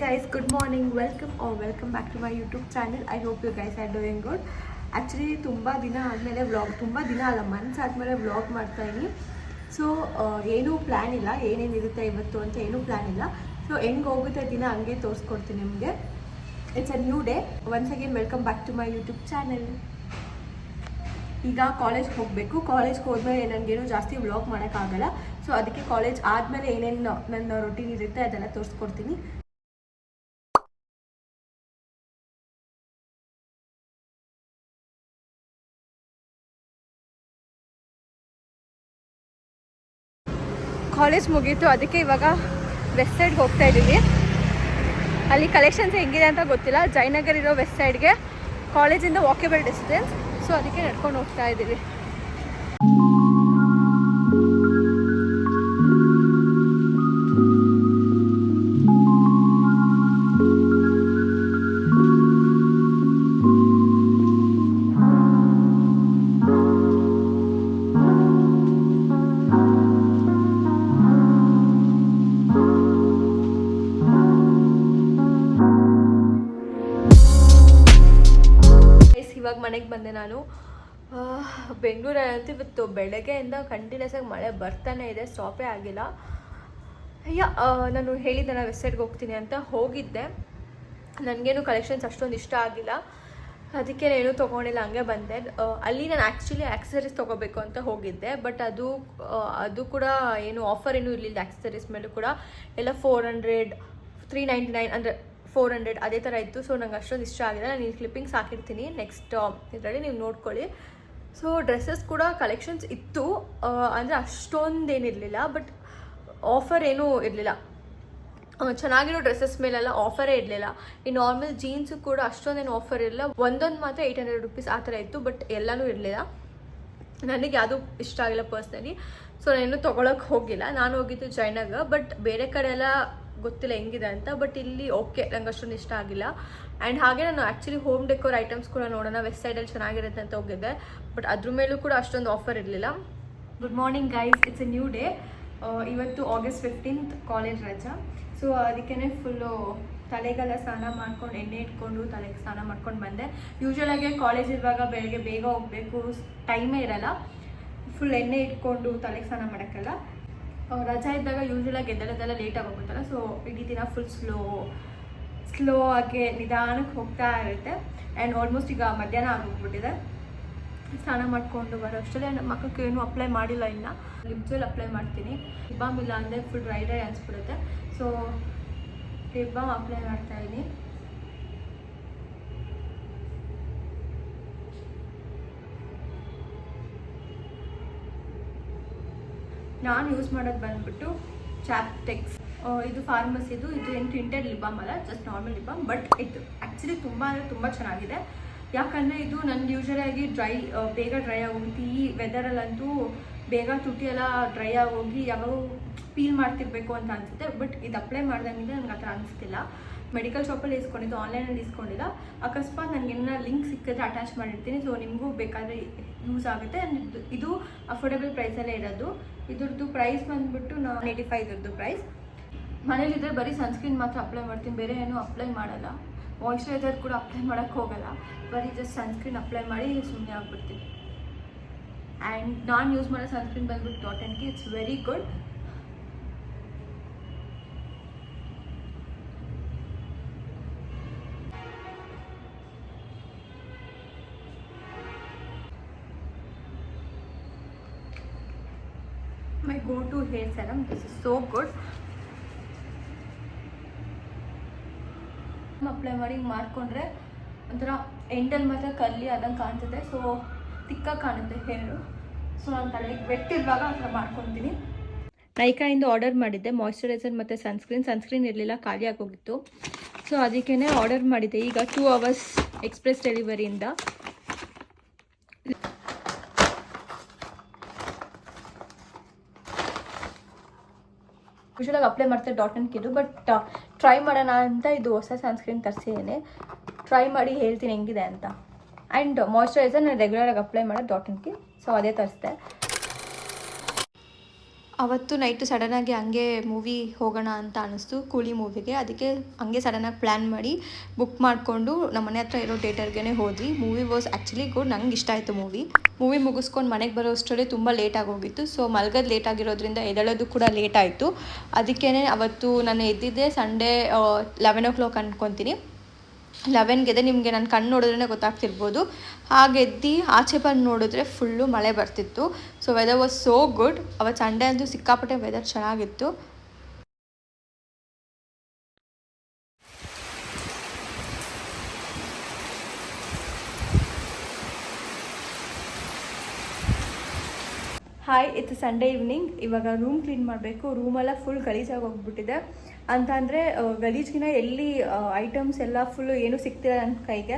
guys, good morning, welcome back to my YouTube channel. I hope you guys are doing good. Actually ತುಂಬ ದಿನ ಆದಮೇಲೆ vlog, ತುಂಬ ದಿನ ಅಲ್ಲ ಮಂತ್ಸ್ ಆದಮೇಲೆ ವ್ಲಾಗ್ ಮಾಡ್ತಾಯಿದ್ದೀನಿ. ಸೊ ಏನೂ ಪ್ಲ್ಯಾನ್ ಇಲ್ಲ, ಏನೇನಿರುತ್ತೆ ಇವತ್ತು ಅಂತ ಏನೂ ಪ್ಲ್ಯಾನ್ ಇಲ್ಲ. ಸೊ ಹೆಂಗೆ ಹೋಗುತ್ತೆ ದಿನ ಹಂಗೆ ತೋರಿಸ್ಕೊಡ್ತೀನಿ ನಿಮಗೆ. It's a new day. Once again welcome back to my YouTube channel. ಈಗ ಕಾಲೇಜ್ಗೆ ಹೋಗಬೇಕು. ಕಾಲೇಜ್ಗೆ ಹೋದ್ಮೇಲೆ ನನಗೇನು ಜಾಸ್ತಿ ವ್ಲಾಗ್ ಮಾಡೋಕ್ಕಾಗಲ್ಲ. ಸೊ ಅದಕ್ಕೆ ಕಾಲೇಜ್ ಆದಮೇಲೆ ಏನೇನು ನನ್ನ ರೊಟೀನ್ ಇರುತ್ತೆ ಅದೆಲ್ಲ ತೋರಿಸ್ಕೊಡ್ತೀನಿ. ಕಾಲೇಜ್ ಮುಗೀತು, ಅದಕ್ಕೆ ಇವಾಗ ವೆಸ್ಟ್ ಸೈಡ್ಗೆ ಹೋಗ್ತಾ ಇದ್ದೀವಿ. ಅಲ್ಲಿ ಕಲೆಕ್ಷನ್ಸ್ ಹೆಂಗಿದೆ ಅಂತ ಗೊತ್ತಿಲ್ಲ. ಜಯನಗರ್ ಇರೋ ವೆಸ್ಟ್ ಸೈಡ್ಗೆ ಕಾಲೇಜಿಂದ ವಾಕೇಬಲ್ ಡಿಸ್ಟೆನ್ಸ್. ಸೊ ಅದಕ್ಕೆ ನಡ್ಕೊಂಡು ಹೋಗ್ತಾ ಇದ್ದೀವಿ. ಇವಾಗ ಮನೆಗೆ ಬಂದೆ ನಾನು. ಬೆಂಗಳೂರಲ್ಲಂತೂ ಇವತ್ತು ಬೆಳಗ್ಗೆಯಿಂದ ಕಂಟಿನ್ಯೂಸ್ ಆಗಿ ಮಳೆ ಬರ್ತಾನೆ ಇದೆ, ಸ್ಟಾಪೇ ಆಗಿಲ್ಲ. ನಾನು ಹೇಳಿದ್ದೆ ನಾನು ವೆಸ್ಟ್ ಸೈಡ್ಗೆ ಹೋಗ್ತೀನಿ ಅಂತ. ಹೋಗಿದ್ದೆ, ನನಗೇನು ಕಲೆಕ್ಷನ್ಸ್ ಅಷ್ಟೊಂದು ಇಷ್ಟ ಆಗಿಲ್ಲ, ಅದಕ್ಕೆ ಏನೂ ತೊಗೊಂಡಿಲ್ಲ, ಹಂಗೆ ಬಂದೆ. ಅಲ್ಲಿ ನಾನು ಆ್ಯಕ್ಚುಲಿ ಆಕ್ಸೆಸರೀಸ್ ತೊಗೋಬೇಕು ಅಂತ ಹೋಗಿದ್ದೆ, ಬಟ್ ಅದು ಕೂಡ ಏನು ಆಫರ್ ಏನೂ ಇರಲಿಲ್ಲ. ಆಕ್ಸೆಸರೀಸ್ ಮೇಲೂ ಕೂಡ ಎಲ್ಲ 400, 399 ಅಂದರೆ 400 ಅದೇ ಥರ ಇತ್ತು. ಸೊ ನಂಗೆ ಅಷ್ಟೊಂದು ಇಷ್ಟ ಆಗಿದೆ. ನಾನು ಈ ಕ್ಲಿಪ್ಪಿಂಗ್ಸ್ ಹಾಕಿರ್ತೀನಿ ನೆಕ್ಸ್ಟ್ ಇದರಲ್ಲಿ, ನೀವು ನೋಡ್ಕೊಳ್ಳಿ. ಸೊ ಡ್ರೆಸ್ಸಸ್ ಕೂಡ ಕಲೆಕ್ಷನ್ಸ್ ಇತ್ತು, ಅಂದರೆ ಅಷ್ಟೊಂದೇನಿರಲಿಲ್ಲ, ಬಟ್ ಆಫರ್ ಏನೂ ಇರಲಿಲ್ಲ. ಚೆನ್ನಾಗಿರೋ ಡ್ರೆಸ್ಸಸ್ ಮೇಲೆಲ್ಲ ಆಫರೇ ಇರಲಿಲ್ಲ. ಈ ನಾರ್ಮಲ್ ಜೀನ್ಸು ಕೂಡ ಅಷ್ಟೊಂದೇನು ಆಫರ್ ಇರಲಿಲ್ಲ. ಒಂದೊಂದು ಮಾತ್ರ 800 ರುಪೀಸ್ ಆ ಥರ ಇತ್ತು, ಬಟ್ ಎಲ್ಲನೂ ಇರಲಿಲ್ಲ. ನನಗೆ ಯಾವುದೂ ಇಷ್ಟ ಆಗಿಲ್ಲ ಪರ್ಸ್ನಲಿ. ಸೊ ನಾನೇನು ತೊಗೊಳಕ್ಕೆ ಹೋಗಿಲ್ಲ. ನಾನು ಹೋಗಿದ್ದು ಜಯನಗರ್, ಬಟ್ ಬೇರೆ ಕಡೆ ಎಲ್ಲ ಗೊತ್ತಿಲ್ಲ ಹೆಂಗಿದೆ ಅಂತ. ಬಟ್ ಇಲ್ಲಿ ಓಕೆ, ನಂಗೆ ಅಷ್ಟೊಂದು ಇಷ್ಟ ಆಗಿಲ್ಲ. ಆ್ಯಂಡ್ ಹಾಗೆ ನಾನು ಆ್ಯಕ್ಚುಲಿ ಹೋಮ್ ಡೆಕೋರ್ ಐಟಮ್ಸ್ ಕೂಡ ನೋಡೋಣ, ವೆಸ್ಟ್ ಸೈಡಲ್ಲಿ ಚೆನ್ನಾಗಿರುತ್ತೆ ಅಂತ ಹೋಗಿದ್ದೆ, ಬಟ್ ಅದ್ರ ಮೇಲೂ ಕೂಡ ಅಷ್ಟೊಂದು ಆಫರ್ ಇರಲಿಲ್ಲ. Good morning guys, it's A new day. ಇವತ್ತು August 15th ಕಾಲೇಜ್ ರಜಾ. ಸೊ ಅದಕ್ಕೇ ಫುಲ್ಲು ತಲೆಗೆಲ್ಲ ಸ್ನಾನ ಮಾಡ್ಕೊಂಡು, ಎಣ್ಣೆ ಇಟ್ಕೊಂಡು ತಲೆಗೆ ಸ್ನಾನ ಮಾಡ್ಕೊಂಡು ಬಂದೆ. ಯೂಶ್ವಲಾಗಿ ಕಾಲೇಜ್ ಇರುವಾಗ ಬೆಳಗ್ಗೆ ಬೇಗ ಹೋಗಬೇಕು, ಟೈಮೇ ಇರಲ್ಲ. ಫುಲ್ ಎಣ್ಣೆ ಇಟ್ಕೊಂಡು ತಲೆಗೆ ಸ್ನಾನ ಮಾಡೋಕ್ಕಲ್ಲ. ರಜಾ ಇದ್ದಾಗ ಯೂಶ್ವಲಾಗಿ ಎದ್ದೆಲ್ಲ ಲೇಟಾಗಿ ಹೋಗುತ್ತಲ್ಲ. ಸೊ ಇಡೀ ದಿನ ಫುಲ್ ಸ್ಲೋ ಆಗಿ ನಿಧಾನಕ್ಕೆ ಹೋಗ್ತಾ ಇರುತ್ತೆ. ಆ್ಯಂಡ್ ಆಲ್ಮೋಸ್ಟ್ ಈಗ ಮಧ್ಯಾಹ್ನ ಆಗೋಗ್ಬಿಟ್ಟಿದೆ. ಸ್ನಾನ ಮಾಡಿಕೊಂಡು ಬರೋ ಅಷ್ಟಲ್ಲೇ ನಮ್ಮ ಮಕ್ಕಳಿಗೆ ಏನೂ ಅಪ್ಲೈ ಮಾಡಿಲ್ಲ, ಇನ್ನು ಲಿಪ್ ಅಪ್ಲೈ ಮಾಡ್ತೀನಿ. ಲಿಪ್ ಬಾಮ್ ಇಲ್ಲ ಅಂದರೆ ಫುಲ್ ಡ್ರೈ ಅನಿಸ್ಬಿಡುತ್ತೆ. ಸೊ ಲಿಪ್ ಬಾಮ್ ಅಪ್ಲೈ ಮಾಡ್ತಾಯಿದ್ದೀನಿ. ನಾನು ಯೂಸ್ ಮಾಡೋದು ಬಂದುಬಿಟ್ಟು ಚಾಪ್ಟೆಕ್ಸ್. ಇದು ಫಾರ್ಮಸಿದು. ಇದು ಏನು ಟಿಂಟೆಡ್ ಲಿಪ್ ಬಾಮ್ ಅಲ್ಲ, just normal lip balm. But ಇದು ಆ್ಯಕ್ಚುಲಿ ತುಂಬ ಅಂದರೆ ತುಂಬ ಚೆನ್ನಾಗಿದೆ. ಯಾಕಂದರೆ ಇದು ನನಗೆ ಯೂಶ್ವಲಾಗಿ ಬೇಗ ಡ್ರೈ ಆಗೋಗುತ್ತೆ. ಈ ವೆದರಲ್ಲಂತೂ ಬೇಗ ತುಟಿ ಎಲ್ಲ ಡ್ರೈ ಆಗೋಗಿ ಯಾವಾಗ ಪೀಲ್ ಮಾಡ್ತಿರ್ಬೇಕು ಅಂತ ಅನಿಸುತ್ತೆ. ಬಟ್ ಇದು ಅಪ್ಲೈ ಮಾಡ್ದಂಗಿದೆ ನನಗೆ ಆ ಥರ ಅನಿಸ್ತಿಲ್ಲ. ಮೆಡಿಕಲ್ ಶಾಪಲ್ಲಿ ಇಸ್ಕೊಂಡಿದ್ದು, ಆನ್ಲೈನಲ್ಲಿ ಇಸ್ಕೊಂಡಿಲ್ಲ. ಅಕಸ್ಮಾತ್ ನನಗೆ ಏನಾರ ಲಿಂಕ್ ಸಿಕ್ಕಿದ್ರೆ ಅಟ್ಯಾಚ್ ಮಾಡಿರ್ತೀನಿ. ಸೊ ನಿಮಗೂ ಬೇಕಾದರೆ ಯೂಸ್ ಆಗುತ್ತೆ. ಆ್ಯಂಡ್ ಇದು ಅಫೋರ್ಡೆಬಲ್ ಪ್ರೈಸಲ್ಲೇ ಇರೋದು. ಇದ್ರದ್ದು ಪ್ರೈಸ್ ಬಂದುಬಿಟ್ಟು 85 ಇದ್ರದ್ದು ಪ್ರೈಸ್. ಮನೇಲಿದ್ದರೆ ಬರೀ ಸನ್ಸ್ಕ್ರೀನ್ ಮಾತ್ರ ಅಪ್ಲೈ ಮಾಡ್ತೀನಿ, ಬೇರೆ ಏನೂ ಅಪ್ಲೈ ಮಾಡಲ್ಲ. ಮಾಯ್ಶ್ಚರೈಸರ್ ಕೂಡ ಅಪ್ಲೈ ಮಾಡೋಕ್ಕೆ ಹೋಗಲ್ಲ, ಬರೀ ಜಸ್ಟ್ ಸನ್ಸ್ಕ್ರೀನ್ ಅಪ್ಲೈ ಮಾಡಿ ಸುಮ್ಮನೆ ಆಗ್ಬಿಡ್ತೀನಿ. ಆ್ಯಂಡ್ ನಾನು ಯೂಸ್ ಮಾಡೋ ಸನ್ಸ್ಕ್ರೀನ್ ಬಂದುಬಿಟ್ಟು Dot&Key. It's very good. My go to hair serum. This is so good. Apply ಮಾಡಿ ಮಾಡಿಕೊಂಡ್ರೆ ಒಂಥರ ಎಂಡಲ್ಲಿ ಮಾತ್ರ ಕರ್ಲಿ ಆದಂಗೆ ಕಾಣ್ತದೆ. ಸೊ ತಿಕ್ಕಾಗಿ ಕಾಣುತ್ತೆ ಹೇರು. ಸೊ ನಾನು ತಲೆಗೆ ಬೆಟ್ಟಿರುವಾಗ ಆ ಥರ ಮಾಡ್ಕೊತೀನಿ. ನೈಕಾಯಿಂದ ಆರ್ಡರ್ ಮಾಡಿದ್ದೆ ಮಾಯ್ಶ್ಚರೈಸರ್ ಮತ್ತು ಸನ್ಸ್ಕ್ರೀನ್ ಇರಲಿಲ್ಲ, ಖಾಲಿ ಆಗೋಗಿತ್ತು. ಸೊ ಅದಕ್ಕೇ ಆರ್ಡರ್ ಮಾಡಿದ್ದೆ. ಈಗ 2 hours ಎಕ್ಸ್ಪ್ರೆಸ್ ಡೆಲಿವರಿಯಿಂದ. ಯೂಶ್ವಲಾಗಿ ಅಪ್ಲೈ ಮಾಡ್ತಾರೆ Dot&Key, ಬಟ್ ಟ್ರೈ ಮಾಡೋಣ ಅಂತ ಇದು ಹೊಸ ಸನ್ಸ್ಕ್ರೀನ್ ತರಿಸಿದ್ದೇನೆ. ಟ್ರೈ ಮಾಡಿ ಹೇಳ್ತೀನಿ ಹೆಂಗಿದೆ ಅಂತ. ಆ್ಯಂಡ್ ಮಾಯ್ಶ್ಚರೈಸರ್ ನಾನು ರೆಗ್ಯುಲರಾಗಿ ಅಪ್ಲೈ ಮಾಡೋದು Dot&Key. ಸೊ ಅದೇ ತರಿಸಿದೆ. ಅವತ್ತು ನೈಟು ಸಡನ್ನಾಗಿ ಹಂಗೆ ಮೂವಿ ಹೋಗೋಣ ಅಂತ ಅನ್ನಿಸ್ತು, ಕೂಲಿ ಮೂವಿಗೆ. ಅದಕ್ಕೆ ಹಂಗೆ ಸಡನ್ನಾಗಿ ಪ್ಲ್ಯಾನ್ ಮಾಡಿ ಬುಕ್ ಮಾಡಿಕೊಂಡು ನಮ್ಮ ಮನೆ ಹತ್ರ ಇರೋ ಥಿಯೇಟರ್ಗೆ ಹೋದ್ವಿ. ಮೂವಿ ವಾಸ್ ಆ್ಯಕ್ಚುಲಿ ಗುಡ್, ನಂಗೆ ಇಷ್ಟ ಆಯಿತು ಮೂವಿ ಮುಗಿಸ್ಕೊಂಡು ಮನೆಗೆ ಬರೋ ಅಷ್ಟರಲ್ಲಿ ತುಂಬ ಲೇಟಾಗಿ ಹೋಗಿತ್ತು. ಸೊ ಮಲ್ಗೋದು ಲೇಟ್ ಆಗಿರೋದ್ರಿಂದ ಎದ್ದೇಳೋದು ಕೂಡ ಲೇಟ್ ಆಯಿತು. ಅದಕ್ಕೇ ಅವತ್ತು ನಾನು ಎದ್ದಿದ್ದೆ ಸಂಡೇ 11 o'clock ಅಂದ್ಕೊತೀನಿ. 11ಗೆ ನಿಮಗೆ ನನ್ನ ಕಣ್ಣು ನೋಡಿದ್ರೇ ಗೊತ್ತಾಗ್ತಿರ್ಬೋದು. ಹಾಗೆದ್ದು ಆಚೆ ಬಂದು ನೋಡಿದ್ರೆ ಫುಲ್ಲು ಮಳೆ ಬರ್ತಿತ್ತು. So weather was so good. ಅವತ್ತು ಸಂಡೇ ಅಂತೂ ಸಿಕ್ಕಾಪಟ್ಟೆ ವೆದರ್ ಚೆನ್ನಾಗಿತ್ತು. ಹಾಯ್, ಇತ್ತು ಸಂಡೇ ಈವ್ನಿಂಗ್. ಇವಾಗ ರೂಮ್ ಕ್ಲೀನ್ ಮಾಡಬೇಕು. ರೂಮೆಲ್ಲ ಫುಲ್ ಗಲೀಜಾಗಿ ಹೋಗ್ಬಿಟ್ಟಿದೆ. ಅಂತಂದರೆ ಗಲೀಜಿನ ಎಲ್ಲಿ ಐಟಮ್ಸ್ ಎಲ್ಲ ಫುಲ್ಲು ಏನೂ ಸಿಗ್ತಿಲ್ಲ ನನ್ನ ಕೈಗೆ.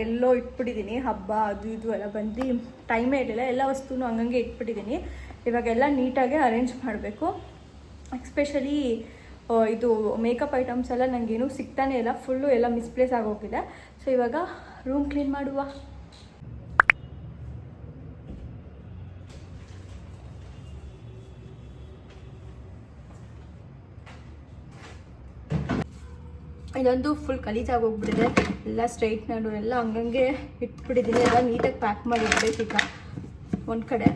ಎಲ್ಲೋ ಇಟ್ಬಿಟ್ಟಿದ್ದೀನಿ. ಹಬ್ಬ ಅದು ಇದು ಎಲ್ಲ ಬಂದು ಟೈಮೇ ಇರಲಿಲ್ಲ. ಎಲ್ಲ ವಸ್ತುನೂ ಹಂಗಂಗೆ ಇಟ್ಬಿಟ್ಟಿದ್ದೀನಿ. ಇವಾಗೆಲ್ಲ ನೀಟಾಗಿ ಅರೇಂಜ್ ಮಾಡಬೇಕು. ಎಸ್ಪೆಷಲಿ ಇದು ಮೇಕಪ್ ಐಟಮ್ಸ್ ಎಲ್ಲ ನನಗೇನೂ ಸಿಗ್ತಾನೆ ಇಲ್ಲ. ಫುಲ್ಲು ಎಲ್ಲ ಮಿಸ್ಪ್ಲೇಸ್ ಆಗೋಗಿದೆ. ಸೊ ಇವಾಗ ರೂಮ್ ಕ್ಲೀನ್ ಮಾಡುವ. ಇದೊಂದು ಫುಲ್ ಗಲೀಜಾಗಿ ಹೋಗ್ಬಿಟ್ಟಿದೆ. ಎಲ್ಲ ಸ್ಟ್ರೈಟ್ನರು ಎಲ್ಲ ಹಂಗಂಗೆ ಇಟ್ಬಿಟ್ಟಿದ್ದೀನಿ. ಎಲ್ಲ ನೀಟಾಗಿ ಪ್ಯಾಕ್ ಮಾಡಿ ಇಡಬೇಕೀಗ ಒಂದು ಕಡೆ.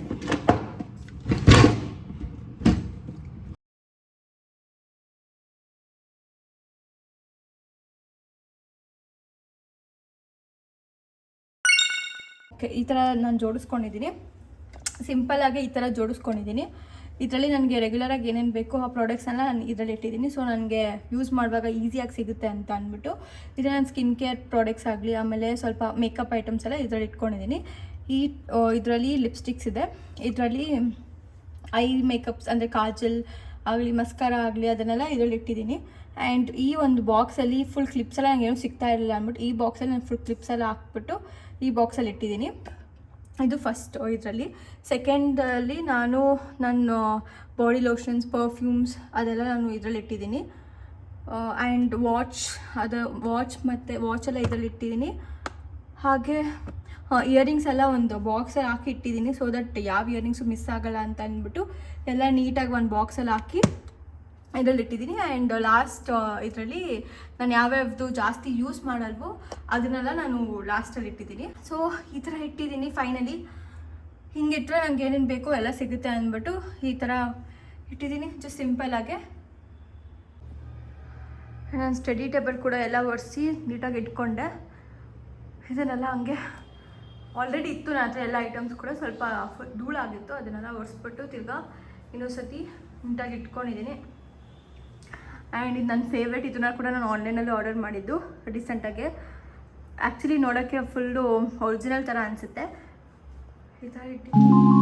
ಓಕೆ, ಈ ಥರ ನಾನು ಜೋಡಿಸ್ಕೊಂಡಿದ್ದೀನಿ. ಸಿಂಪಲ್ಲಾಗಿ ಈ ಥರ ಜೋಡಿಸ್ಕೊಂಡಿದ್ದೀನಿ. ಇದರಲ್ಲಿ ನನಗೆ ರೆಗ್ಯುಲರಾಗಿ ಏನೇನು ಬೇಕೋ ಆ ಪ್ರಾಡಕ್ಟ್ಸನ್ನ ನಾನು ಇದರಲ್ಲಿ ಇಟ್ಟಿದ್ದೀನಿ. ಸೊ ನನಗೆ ಯೂಸ್ ಮಾಡುವಾಗ ಈಸಿಯಾಗಿ ಸಿಗುತ್ತೆ ಅಂತ ಅಂದ್ಬಿಟ್ಟು ಇದು ನಾನು ಸ್ಕಿನ್ ಕೇರ್ ಪ್ರಾಡಕ್ಟ್ಸ್ ಆಗಲಿ, ಆಮೇಲೆ ಸ್ವಲ್ಪ ಮೇಕಪ್ ಐಟಮ್ಸ್ ಎಲ್ಲ ಇದರಲ್ಲಿ ಇಟ್ಕೊಂಡಿದ್ದೀನಿ. ಇದರಲ್ಲಿ ಲಿಪ್ಸ್ಟಿಕ್ಸ್ ಇದೆ. ಇದರಲ್ಲಿ ಐ ಮೇಕಪ್ಸ್ ಅಂದರೆ ಕಾಜಲ್ ಆಗಲಿ, ಮಸ್ಕಾರ ಆಗಲಿ ಅದನ್ನೆಲ್ಲ ಇದರಲ್ಲಿ ಇಟ್ಟಿದ್ದೀನಿ. ಆ್ಯಂಡ್ ಈ ಒಂದು ಬಾಕ್ಸಲ್ಲಿ ಫುಲ್ ಕ್ಲಿಪ್ಸ್ ಎಲ್ಲ ನನಗೇನು ಸಿಗ್ತಾ ಇರಲಿಲ್ಲ ಅಂದ್ಬಿಟ್ಟು ಈ ಬಾಕ್ಸಲ್ಲಿ ನಾನು ಫುಲ್ ಕ್ಲಿಪ್ಸ್ ಎಲ್ಲ ಹಾಕ್ಬಿಟ್ಟು ಈ ಬಾಕ್ಸಲ್ಲಿ ಇಟ್ಟಿದ್ದೀನಿ. ಇದು ಫಸ್ಟ್. ಇದರಲ್ಲಿ ಸೆಕೆಂಡಲ್ಲಿ ನಾನು ನನ್ನ ಬಾಡಿ ಲೋಷನ್ಸ್, ಪರ್ಫ್ಯೂಮ್ಸ್ ಅದೆಲ್ಲ ನಾನು ಇದರಲ್ಲಿ ಇಟ್ಟಿದ್ದೀನಿ. ಆ್ಯಂಡ್ ವಾಚೆಲ್ಲ ಇದರಲ್ಲಿ ಇಟ್ಟಿದ್ದೀನಿ. ಹಾಗೆ ಇಯರಿಂಗ್ಸ್ ಎಲ್ಲ ಒಂದು ಬಾಕ್ಸಲ್ಲಿ ಹಾಕಿ ಇಟ್ಟಿದ್ದೀನಿ. ಸೊ ದಟ್ ಯಾವ ಇಯರಿಂಗ್ಸು ಮಿಸ್ ಆಗೋಲ್ಲ ಅಂತ ಅಂದ್ಬಿಟ್ಟು ಎಲ್ಲ ನೀಟಾಗಿ ಒಂದು ಬಾಕ್ಸಲ್ಲಿ ಹಾಕಿ ಇದರಲ್ಲಿ ಇಟ್ಟಿದ್ದೀನಿ. ಆ್ಯಂಡ್ ಲಾಸ್ಟ್ ಇದರಲ್ಲಿ ನಾನು ಯಾವ್ಯಾವ್ದು ಜಾಸ್ತಿ ಯೂಸ್ ಮಾಡಲ್ವೋ ಅದನ್ನೆಲ್ಲ ನಾನು ಲಾಸ್ಟಲ್ಲಿ ಇಟ್ಟಿದ್ದೀನಿ. ಸೊ ಈ ಥರ ಇಟ್ಟಿದ್ದೀನಿ. ಫೈನಲಿ ಹಿಂಗಿಟ್ರೆ ನನಗೆ ಏನೇನು ಬೇಕೋ ಎಲ್ಲ ಸಿಗುತ್ತೆ ಅಂದ್ಬಿಟ್ಟು ಈ ಥರ ಇಟ್ಟಿದ್ದೀನಿ. ಜಸ್ಟ್ ಸಿಂಪಲ್ಲಾಗೆ ನಾನು ಸ್ಟಡಿ ಟೇಬಲ್ ಕೂಡ ಎಲ್ಲ ಒರೆಸಿ ನೀಟಾಗಿ ಇಟ್ಕೊಂಡೆ. ಇದನ್ನೆಲ್ಲ ಹಂಗೆ ಆಲ್ರೆಡಿ ಇತ್ತು ನನ್ನ ಹತ್ರ ಎಲ್ಲ ಐಟಮ್ಸ್ ಕೂಡ. ಸ್ವಲ್ಪ ಧೂಳಾಗಿತ್ತು, ಅದನ್ನೆಲ್ಲ ಒರೆಸ್ಬಿಟ್ಟು ತಿರ್ಗಾ ಇನ್ನೊಂದು ಸತಿ ನೀಟಾಗಿ ಇಟ್ಕೊಂಡಿದ್ದೀನಿ. ಆ್ಯಂಡ್ ಇದು ನನ್ನ ಫೇವ್ರೇಟ್. ಇದನ್ನ ಕೂಡ ನಾನು ಆನ್ಲೈನಲ್ಲಿ ಆರ್ಡರ್ ಮಾಡಿದ್ದು ರೀಸೆಂಟಾಗೆ. ಆ್ಯಕ್ಚುಲಿ ನೋಡೋಕ್ಕೆ ಫುಲ್ಲು ಒರಿಜಿನಲ್ ಥರ ಅನಿಸುತ್ತೆ. ಈ ಥರ ಇಟ್ಟಿದ್ದೀನಿ.